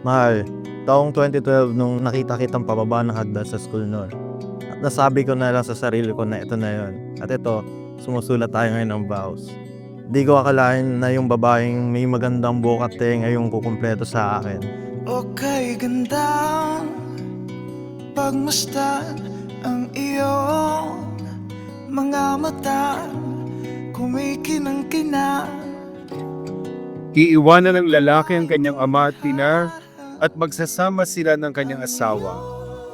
Mahal, taong 2012 nung nakita kitang pababa ng hagdan sa school noon. At nasabi ko na lang sa sarili ko na ito na yon. At ito, sumusulat tayo ngayon ng vows. Di ko akalain na yung babaeng may magandang buhok at tenga yung kukumpleto sa akin. O kay gandang pagmasdan ang iyong mga mata, kumikinang-kinang. Iiwanan ng lalaki ang kanyang ama at ina at magsasama sila ng kanyang asawa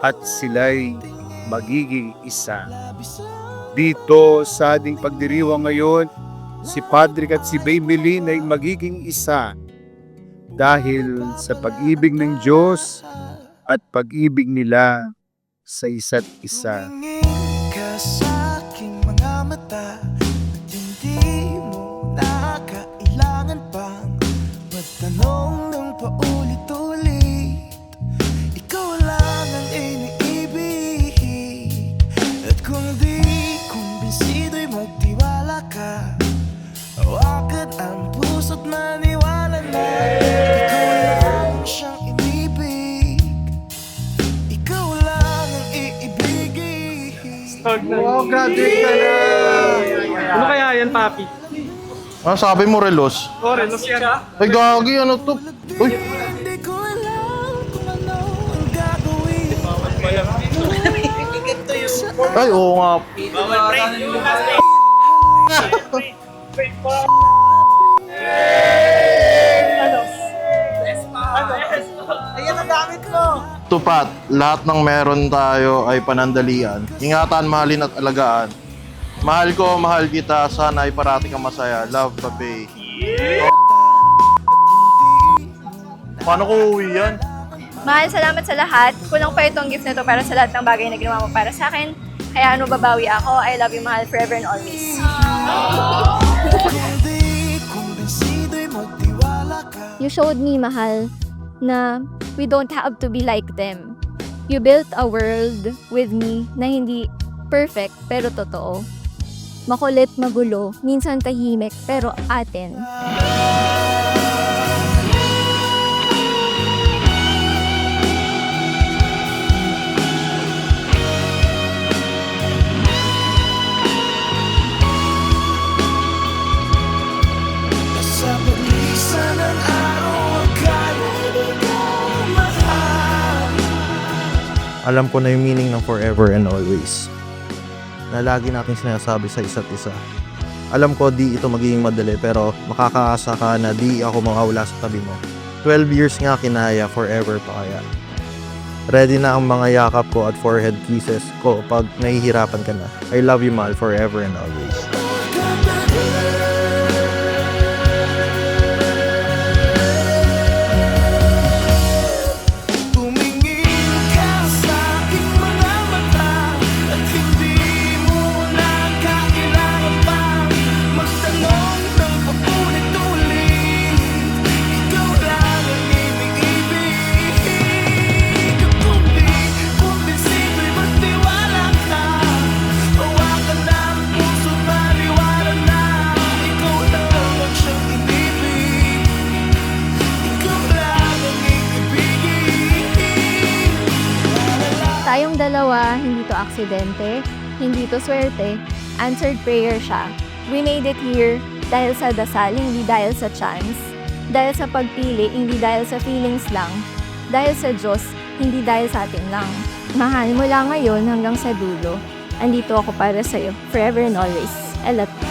at sila'y magiging isa. Dito sa ating pagdiriwang ngayon, si Patrick at si Babylin ay magiging isa dahil sa pag-ibig ng Diyos at pag-ibig nila sa isa't isa. Tumingin ka sa aking mga mata at hindi mo na kailangan pang magtanong ng paulit-ulit. Ikaw lang ang iniibig at kung di kumbinsido'y magtiwala ka. Hawakan ang puso't maniwala na ikaw lang siyang inibig. Ikaw lang ang iibigin. Wow, graduate ka na! Ano kaya yan, papi? Ano sabi mo, Relos? Relos yan. Ay, gagi, ano to? Uy, Hindi ko alam kung ano ang gagawin. ay, oo nga. Tupat, lahat ng meron tayo ay panandalian. Ingatan, mahalin at alagaan. Mahal ko, mahal kita, sana ay parati kang masaya. Love, Pape. Paano ko uwi yan? Mahal, salamat sa lahat. Kulang pa itong gift na to para sa lahat ng bagay na ginawa mo para sa akin. Kaya ano, babawi ako. I love you, mahal, forever and always. Kung di kumbinsido'y magtiwala ka. You showed me, mahal, na we don't have to be like them. You built a world with me na hindi perfect pero totoo. Makulit, magulo, minsan tahimik pero atin. Sa paglisan ng araw, kaya ikaw mahal. Alam ko na yung meaning ng forever and always. Na lagi natin sinasabi sa isa't isa. Alam ko di ito magiging madali pero makakaasa ka na di ako mawawala sa tabi mo. 12 years nga kinaya, forever pa kaya. Ready na ang mga yakap ko at forehead kisses ko pag nahihirapan ka na. I love you, mahal, forever and always. Tumingin ka sa aking mga mata at hindi mo na kailangan pang magtanong ng paulit-ulit. Ikaw lang ang iniibig. Kung di kumbinsido'y magtiwala ka. Hawakan ang puso't maniwala na ikaw lang ang siyang inibig. Ikaw lang ang iibigin. Tayong dalawa, hindi to aksidente, hindi to swerte, answered prayer siya. We made it here dahil sa dasal, hindi dahil sa chance. Dahil sa pagpili, hindi dahil sa feelings lang. Dahil sa Diyos, hindi dahil sa atin lang. Mahal, mula ngayon hanggang sa dulo, andito ako para sa'yo, forever and always. I love you.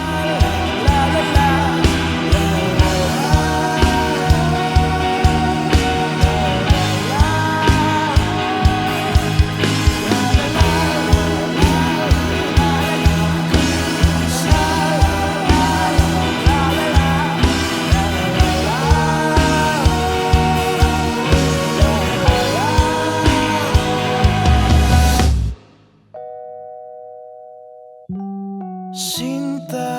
Sinta